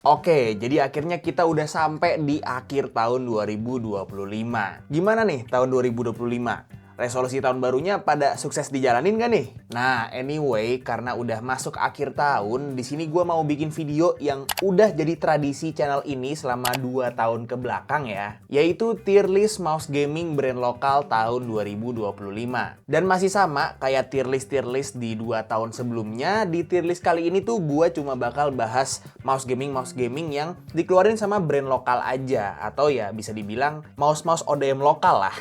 Oke, jadi akhirnya kita udah sampai di akhir tahun 2025. Gimana nih tahun 2025? Resolusi tahun barunya pada sukses dijalanin gak nih? Nah, anyway, karena udah masuk akhir tahun, di sini gue mau bikin video yang udah jadi tradisi channel ini selama 2 tahun ke belakang ya, yaitu tier list mouse gaming brand lokal tahun 2025. Dan masih sama kayak tier list di 2 tahun sebelumnya, di tier list kali ini tuh gue cuma bakal bahas mouse gaming yang dikeluarin sama brand lokal aja, atau ya bisa dibilang mouse-mouse ODM lokal lah.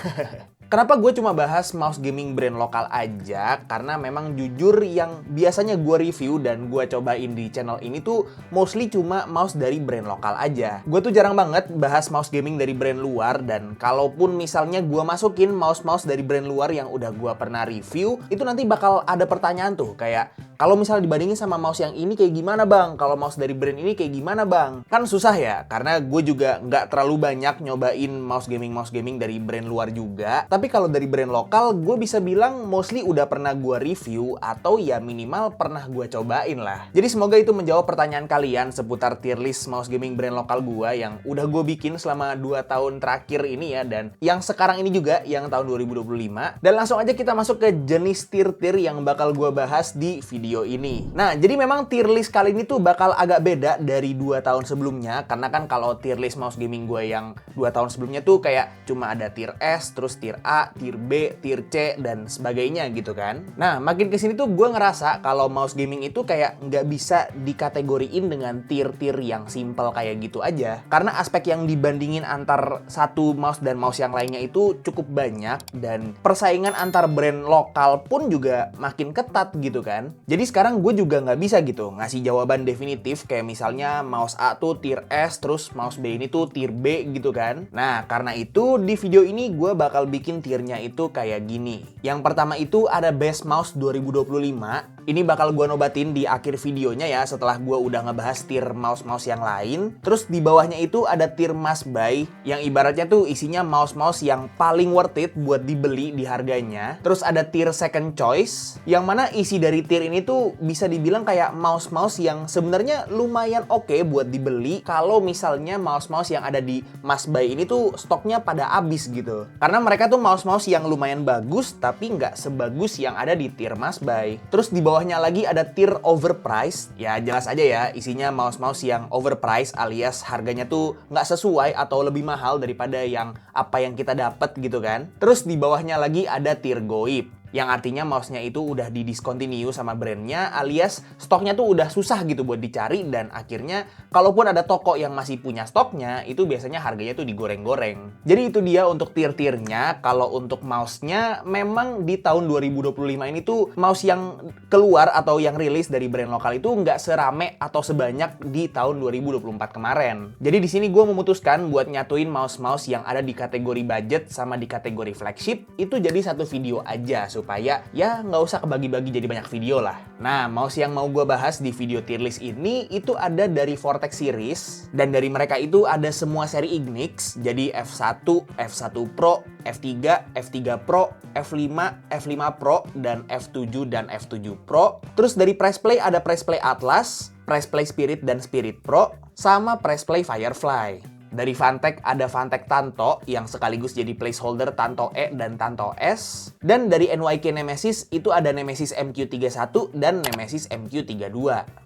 Kenapa gue cuma bahas mouse gaming brand lokal aja? Karena memang jujur yang biasanya gue review dan gue cobain di channel ini tuh mostly cuma mouse dari brand lokal aja. Gue tuh jarang banget bahas mouse gaming dari brand luar, dan kalaupun misalnya gue masukin mouse-mouse dari brand luar yang udah gue pernah review, itu nanti bakal ada pertanyaan tuh kayak, kalau misalnya dibandingin sama mouse yang ini kayak gimana bang? Kalau mouse dari brand ini kayak gimana bang? Kan susah ya, karena gue juga nggak terlalu banyak nyobain mouse gaming dari brand luar juga. Tapi kalau dari brand lokal, gue bisa bilang mostly udah pernah gue review atau ya minimal pernah gue cobain lah. Jadi semoga itu menjawab pertanyaan kalian seputar tier list mouse gaming brand lokal gue yang udah gue bikin selama 2 tahun terakhir ini ya, dan yang sekarang ini juga, yang tahun 2025. Dan langsung aja kita masuk ke jenis tier-tier yang bakal gue bahas di video ini. Nah, jadi memang tier list kali ini tuh bakal agak beda dari 2 tahun sebelumnya, karena kan kalau tier list mouse gaming gue yang 2 tahun sebelumnya tuh kayak cuma ada tier S, terus tier A, tier B, tier C, dan sebagainya gitu kan. Nah, makin kesini tuh gue ngerasa kalau mouse gaming itu kayak nggak bisa dikategoriin dengan tier-tier yang simple kayak gitu aja. Karena aspek yang dibandingin antar satu mouse dan mouse yang lainnya itu cukup banyak, dan persaingan antar brand lokal pun juga makin ketat gitu kan. Jadi sekarang gue juga nggak bisa gitu ngasih jawaban definitif kayak misalnya mouse A tuh tier S, terus mouse B ini tuh tier B gitu kan. Nah, karena itu di video ini gue bakal bikin tiernya itu kayak gini. Yang pertama itu ada Best Mouse 2025. Ini bakal gue nobatin di akhir videonya ya, setelah gue udah ngebahas tier mouse-mouse yang lain. Terus di bawahnya itu ada tier must buy, yang ibaratnya tuh isinya mouse-mouse yang paling worth it buat dibeli di harganya. Terus ada tier second choice, yang mana isi dari tier ini tuh bisa dibilang kayak mouse-mouse yang sebenarnya lumayan oke buat dibeli kalau misalnya mouse-mouse yang ada di must buy ini tuh stoknya pada habis gitu. Karena mereka tuh mouse-mouse yang lumayan bagus tapi nggak sebagus yang ada di tier must buy. Terus di bawahnya lagi ada tier overpriced. Ya jelas aja ya, isinya mouse-mouse yang overpriced alias harganya tuh nggak sesuai atau lebih mahal daripada yang apa yang kita dapat gitu kan. Terus di bawahnya lagi ada tier goib, yang artinya mouse-nya itu udah di-discontinue sama brandnya, alias stoknya tuh udah susah gitu buat dicari, dan akhirnya kalaupun ada toko yang masih punya stoknya, itu biasanya harganya tuh digoreng-goreng. Jadi itu dia untuk tier-tiernya. Kalau untuk mouse-nya, memang di tahun 2025 ini tuh mouse yang keluar atau yang rilis dari brand lokal itu nggak serame atau sebanyak di tahun 2024 kemarin. Jadi di sini gue memutuskan buat nyatuin mouse-mouse yang ada di kategori budget sama di kategori flagship, itu jadi satu video aja, supaya ya nggak usah kebagi-bagi jadi banyak video lah. Nah, mouse yang mau gue bahas di video tier list ini itu ada dari Vortex series, dan dari mereka itu ada semua seri Ignix, jadi F1, F1 Pro, F3, F3 Pro, F5, F5 Pro, dan F7 dan F7 Pro. Terus dari Press Play ada Press Play Atlas, Press Play Spirit dan Spirit Pro, sama Press Play Firefly. Dari Fantech ada Fantech Tanto yang sekaligus jadi placeholder Tanto E dan Tanto S. Dan dari NYK Nemesis itu ada Nemesis MQ31 dan Nemesis MQ32.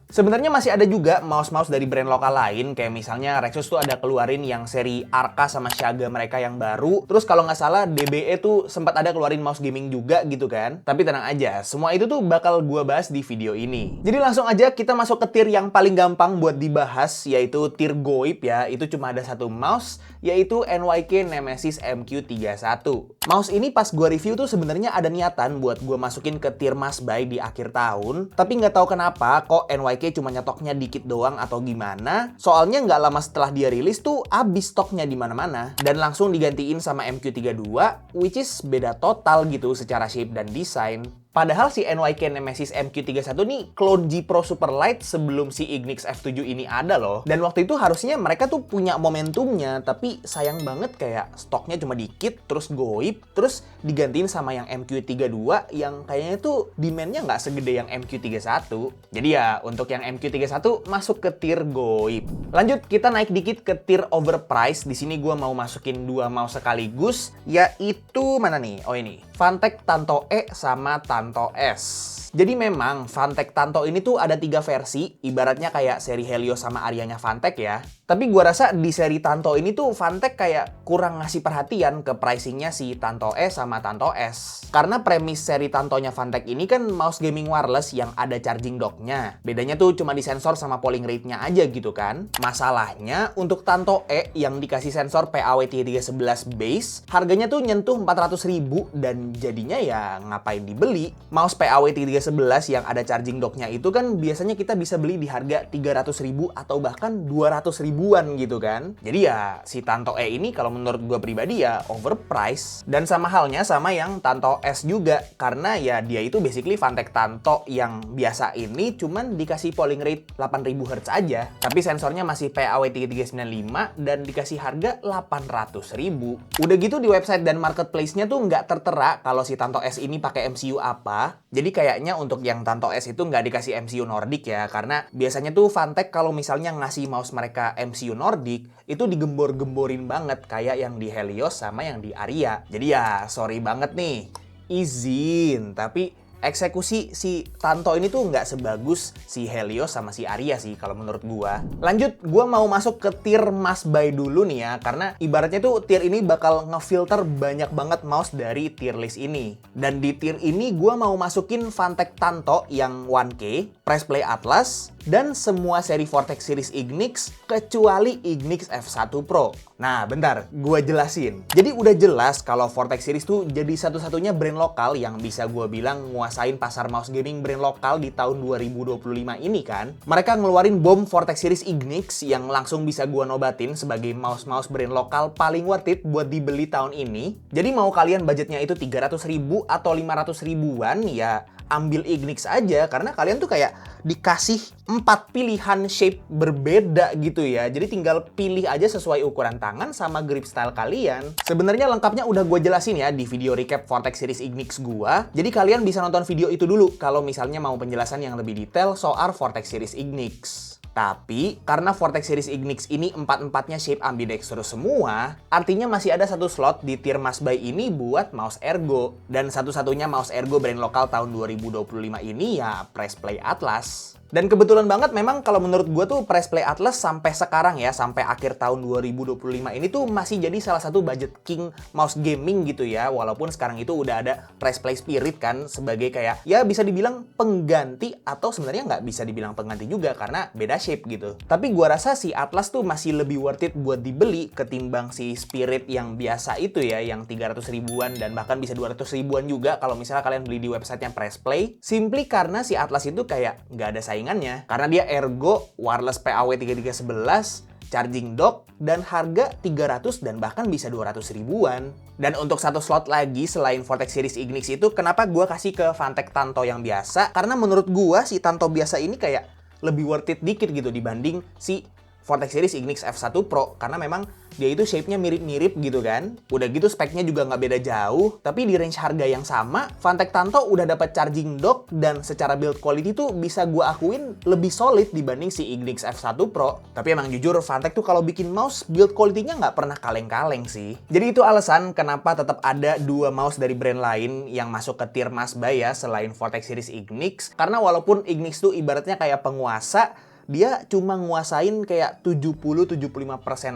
Sebenarnya masih ada juga mouse-mouse dari brand lokal lain, kayak misalnya Rexus tuh ada keluarin yang seri Arca sama Shaga mereka yang baru. Terus kalau nggak salah DBE tuh sempat ada keluarin mouse gaming juga gitu kan. Tapi tenang aja, semua itu tuh bakal gua bahas di video ini. Jadi langsung aja kita masuk ke tier yang paling gampang buat dibahas, yaitu tier goib ya. Itu cuma ada satu mouse, yaitu NYK Nemesis MQ31. Mouse ini pas gua review tuh sebenarnya ada niatan buat gua masukin ke tier must buy di akhir tahun, tapi nggak tahu kenapa kok NYK cuma nyetoknya dikit doang atau gimana. Soalnya nggak lama setelah dia rilis tuh abis stoknya di mana-mana, dan langsung digantiin sama MQ32, which is beda total gitu secara shape dan desain. Padahal si NYK Nemesis MQ31 nih clone G Pro Superlight sebelum si Ignix F7 ini ada loh. Dan waktu itu harusnya mereka tuh punya momentumnya, tapi sayang banget kayak stoknya cuma dikit, terus goib, terus digantiin sama yang MQ32 yang kayaknya tuh demand-nya nggak segede yang MQ31. Jadi ya untuk yang MQ31 masuk ke tier goib. Lanjut kita naik dikit ke tier overpriced. Di sini gua mau masukin dua mouse sekaligus, yaitu mana nih? Oh ini, Phantek Tanto E sama Tanto S. Jadi memang Phantek Tanto ini tuh ada 3 versi, ibaratnya kayak seri Helios sama Arianya Phantek ya. Tapi gua rasa di seri Tanto ini tuh Phantek kayak kurang ngasih perhatian ke pricingnya si Tanto E sama Tanto S. Karena premis seri Tantonya Phantek ini kan mouse gaming wireless yang ada charging docknya. Bedanya tuh cuma di sensor sama polling rate-nya aja gitu kan. Masalahnya untuk Tanto E yang dikasih sensor PAW311 base, harganya tuh nyentuh 400.000 dan jadinya ya ngapain dibeli. Mouse PAW311 yang ada charging docknya itu kan biasanya kita bisa beli di harga 300.000 atau bahkan 200 ribuan gitu kan. Jadi ya si Tanto E ini kalau menurut gue pribadi ya overpriced. Dan sama halnya sama yang Tanto S juga, karena ya dia itu basically Phantek Tanto yang biasa ini cuman dikasih polling rate 8000 Hz aja. Tapi sensornya masih PAW3395 dan dikasih harga 800.000. Udah gitu di website dan marketplace-nya tuh nggak tertera kalau si Tanto S ini pakai MCU apa. Jadi kayaknya untuk yang Tanto S itu nggak dikasih MCU Nordic ya, karena biasanya tuh Phantek kalau misalnya ngasih mouse mereka MCU Nordic itu digembor-gemborin banget kayak yang di Helios sama yang di Aria. Jadi ya sorry banget nih, izin, tapi eksekusi si Tanto ini tuh nggak sebagus si Helios sama si Aria sih kalau menurut gua. Lanjut, gua mau masuk ke tier must buy dulu nih ya, karena ibaratnya tuh tier ini bakal ngefilter banyak banget mouse dari tier list ini. Dan di tier ini gua mau masukin Phantek Tanto yang 1K, Press Play Atlas, dan semua seri Vortex series Ignix kecuali Ignix F1 Pro. Nah, bentar, gua jelasin. Jadi udah jelas kalau Vortex series tuh jadi satu-satunya brand lokal yang bisa gua bilang nguasain pasar mouse gaming brand lokal di tahun 2025 ini kan. Mereka ngeluarin bom Vortex series Ignix yang langsung bisa gua nobatin sebagai mouse-mouse brand lokal paling worth it buat dibeli tahun ini. Jadi mau kalian budgetnya itu 300.000 atau 500 ribuan ya ambil Ignix aja, karena kalian tuh kayak dikasih 4 pilihan shape berbeda gitu ya. Jadi tinggal pilih aja sesuai ukuran tangan sama grip style kalian. Sebenarnya lengkapnya udah gue jelasin ya di video recap Vortex series Ignix gua. Jadi kalian bisa nonton video itu dulu kalau misalnya mau penjelasan yang lebih detail soal Vortex series Ignix. Tapi karena Vortex series Ignix ini 4-4-nya shape ambidextrous semua, artinya masih ada satu slot di tier must buy ini buat mouse Ergo. Dan satu-satunya mouse Ergo brand lokal tahun 2025 ini ya Press Play Atlas. Dan kebetulan banget memang kalau menurut gue tuh Press Play Atlas sampai sekarang ya, sampai akhir tahun 2025 ini tuh masih jadi salah satu budget king mouse gaming gitu ya. Walaupun sekarang itu udah ada Press Play Spirit kan sebagai kayak ya bisa dibilang pengganti, atau sebenarnya nggak bisa dibilang pengganti juga karena beda shape gitu. Tapi gue rasa si Atlas tuh masih lebih worth it buat dibeli ketimbang si Spirit yang biasa itu ya, yang 300 ribuan dan bahkan bisa 200 ribuan juga kalau misalnya kalian beli di websitenya Press Play. Simply karena si Atlas itu kayak nggak ada saingannya. Karena dia Ergo, wireless PAW3311, charging dock, dan harga 300 dan bahkan bisa 200 ribuan. Dan untuk satu slot lagi selain Vortex series Ignix itu, kenapa gue kasih ke Phantek Tanto yang biasa? Karena menurut gue si Tanto biasa ini kayak lebih worth it dikit gitu dibanding si Vortex series Ignix F1 Pro, karena memang dia itu shape-nya mirip-mirip gitu kan. Udah gitu speknya juga nggak beda jauh, tapi di range harga yang sama, Phantek Tanto udah dapat charging dock dan secara build quality tuh bisa gua akuin lebih solid dibanding si Ignix F1 Pro. Tapi emang jujur Phantek tuh kalau bikin mouse build quality-nya nggak pernah kaleng-kaleng sih. Jadi itu alasan kenapa tetap ada dua mouse dari brand lain yang masuk ke tier must buy ya selain Vortex series Ignix. Karena walaupun Ignix tuh ibaratnya kayak penguasa, dia cuma nguasain kayak 70-75%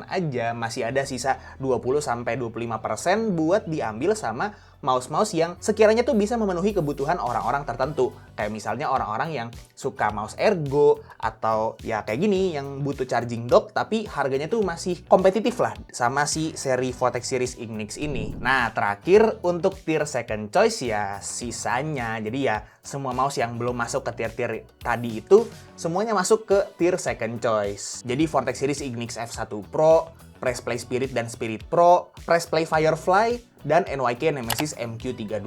aja, masih ada sisa 20-25% buat diambil sama mouse-mouse yang sekiranya tuh bisa memenuhi kebutuhan orang-orang tertentu. Kayak misalnya orang-orang yang suka mouse Ergo, atau ya kayak gini yang butuh charging dock tapi harganya tuh masih kompetitif lah sama si seri Vortex series Ignix ini. Nah, terakhir untuk tier second choice ya sisanya. Jadi ya semua mouse yang belum masuk ke tier-tier tadi itu semuanya masuk ke tier second choice. Jadi Vortex series Ignix F1 Pro, Press Play Spirit dan Spirit Pro, Press Play Firefly, dan NYK Nemesis MQ32.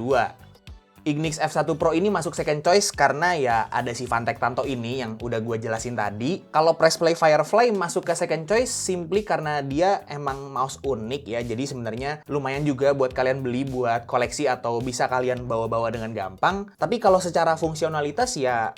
Ignix F1 Pro ini masuk second choice karena ya ada si Phantek Tanto ini yang udah gue jelasin tadi. Kalau Press Play Firefly masuk ke second choice simply karena dia emang mouse unik ya. Jadi sebenarnya lumayan juga buat kalian beli buat koleksi atau bisa kalian bawa-bawa dengan gampang. Tapi kalau secara fungsionalitas ya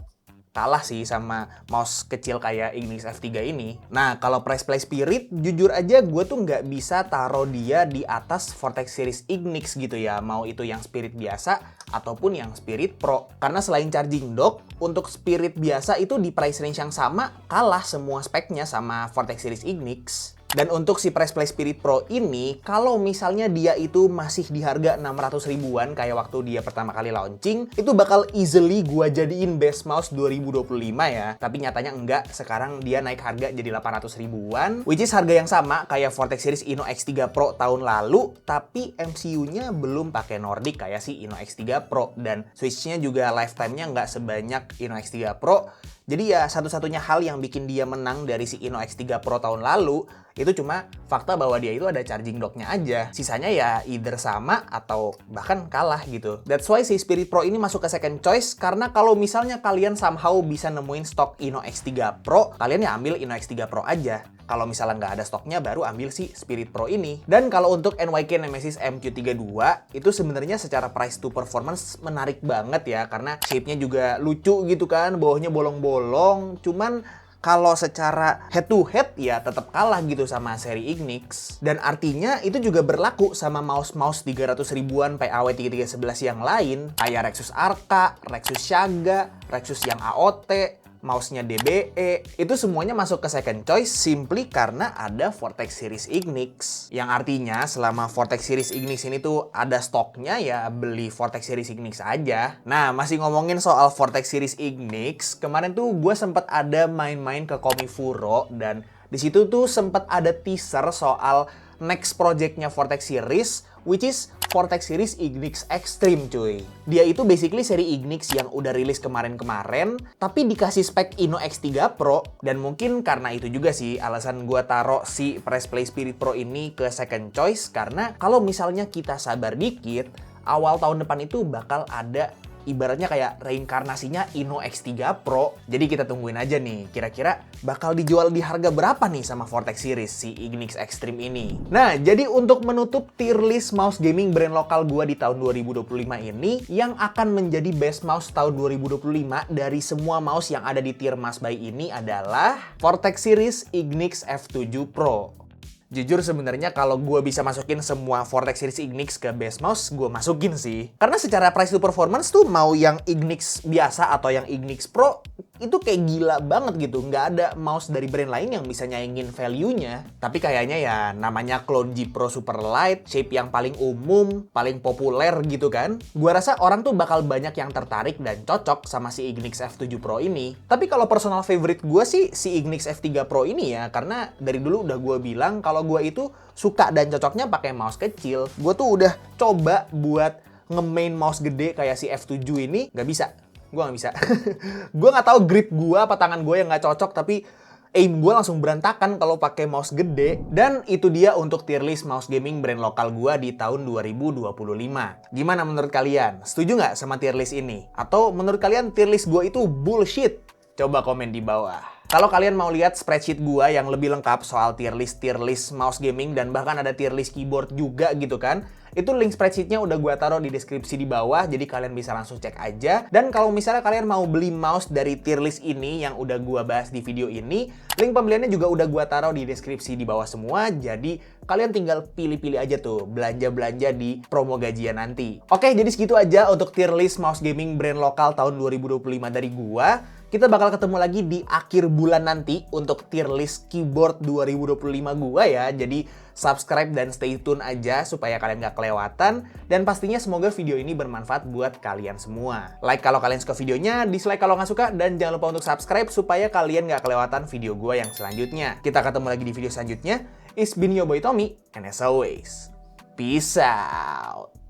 kalah sih sama mouse kecil kayak Ignix F3 ini. Nah, kalau Press Play Spirit, jujur aja gue tuh nggak bisa taruh dia di atas Vortex Series Ignix gitu ya. Mau itu yang Spirit biasa ataupun yang Spirit Pro. Karena selain charging dock, untuk Spirit biasa itu di price range yang sama, kalah semua speknya sama Vortex Series Ignix. Dan untuk si Press Play Spirit Pro ini, kalau misalnya dia itu masih di harga 600 ribuan kayak waktu dia pertama kali launching, itu bakal easily gua jadiin best mouse 2025 ya. Tapi nyatanya enggak, sekarang dia naik harga jadi 800 ribuan, which is harga yang sama kayak Vortex Series Inno X3 Pro tahun lalu, tapi MCU-nya belum pakai Nordic kayak si Inno X3 Pro, dan switch-nya juga lifetime-nya nggak sebanyak Inno X3 Pro. Jadi ya satu-satunya hal yang bikin dia menang dari si Inno X3 Pro tahun lalu itu cuma fakta bahwa dia itu ada charging dock-nya aja. Sisanya ya either sama atau bahkan kalah gitu. That's why si Spirit Pro ini masuk ke second choice karena kalau misalnya kalian somehow bisa nemuin stok Inno X3 Pro, kalian ya ambil Inno X3 Pro aja. Kalau misalnya nggak ada stoknya, baru ambil si Spirit Pro ini. Dan kalau untuk NYK Nemesis MQ32, itu sebenarnya secara price to performance menarik banget ya. Karena shape-nya juga lucu gitu kan, bawahnya bolong-bolong. Cuman kalau secara head to head ya tetap kalah gitu sama seri Ignix. Dan artinya itu juga berlaku sama mouse-mouse 300 ribuan PAW3311 yang lain. Kayak Rexus Arca, Rexus Shaga, Rexus yang AOT, mouse-nya DBE, itu semuanya masuk ke second choice simply karena ada Vortex Series Ignix. Yang artinya selama Vortex Series Ignix ini tuh ada stoknya, ya beli Vortex Series Ignix aja. Nah, masih ngomongin soal Vortex Series Ignix, kemarin tuh gue sempet ada main-main ke Komifuro, dan di situ tuh sempet ada teaser soal next projectnya Vortex Series, which is Vortex Series Ignix Extreme cuy. Dia itu basically seri Ignix yang udah rilis kemarin-kemarin, tapi dikasih spek Inno X3 Pro, dan mungkin karena itu juga sih alasan gue taruh si Press Play Spirit Pro ini ke second choice, karena kalau misalnya kita sabar dikit, awal tahun depan itu bakal ada ibaratnya kayak reinkarnasinya Inno X3 Pro. Jadi kita tungguin aja nih, kira-kira bakal dijual di harga berapa nih sama Vortex Series si Ignix Extreme ini. Nah, jadi untuk menutup tier list mouse gaming brand lokal gua di tahun 2025 ini, yang akan menjadi best mouse tahun 2025 dari semua mouse yang ada di tier must buy ini adalah Vortex Series Ignix F7 Pro. Jujur sebenarnya kalau gue bisa masukin semua Vortex Series Ignix ke best mouse, gue masukin sih. Karena secara price to performance tuh mau yang Ignix biasa atau yang Ignix Pro, itu kayak gila banget gitu. Nggak ada mouse dari brand lain yang bisa nyaingin value-nya. Tapi kayaknya ya namanya Clone G Pro Super Light, shape yang paling umum, paling populer gitu kan. Gue rasa orang tuh bakal banyak yang tertarik dan cocok sama si Ignix F7 Pro ini. Tapi kalau personal favorite gue sih si Ignix F3 Pro ini ya. Karena dari dulu udah gue bilang kalau gue itu suka dan cocoknya pakai mouse kecil. Gue tuh udah coba buat nge-main mouse gede kayak si F7 ini, nggak bisa. Gue nggak bisa. Gue nggak tahu grip gue apa tangan gue yang nggak cocok, tapi aim gue langsung berantakan kalau pakai mouse gede. Dan itu dia untuk tier list mouse gaming brand lokal gue di tahun 2025. Gimana menurut kalian? Setuju nggak sama tier list ini? Atau menurut kalian tier list gue itu bullshit? Coba komen di bawah. Kalau kalian mau lihat spreadsheet gua yang lebih lengkap soal tier list mouse gaming, dan bahkan ada tier list keyboard juga gitu kan, itu link spreadsheetnya udah gua taruh di deskripsi di bawah, jadi kalian bisa langsung cek aja. Dan kalau misalnya kalian mau beli mouse dari tier list ini yang udah gua bahas di video ini, link pembeliannya juga udah gua taruh di deskripsi di bawah semua, jadi kalian tinggal pilih-pilih aja tuh belanja-belanja di promo gajian nanti. Oke, jadi segitu aja untuk tier list mouse gaming brand lokal tahun 2025 dari gua. Kita bakal ketemu lagi di akhir bulan nanti untuk tier list keyboard 2025 gua ya. Jadi subscribe dan stay tune aja supaya kalian gak kelewatan. Dan pastinya semoga video ini bermanfaat buat kalian semua. Like kalau kalian suka videonya, dislike kalau nggak suka, dan jangan lupa untuk subscribe supaya kalian gak kelewatan video gua yang selanjutnya. Kita ketemu lagi di video selanjutnya. It's been your boy Tommy, and as always, peace out.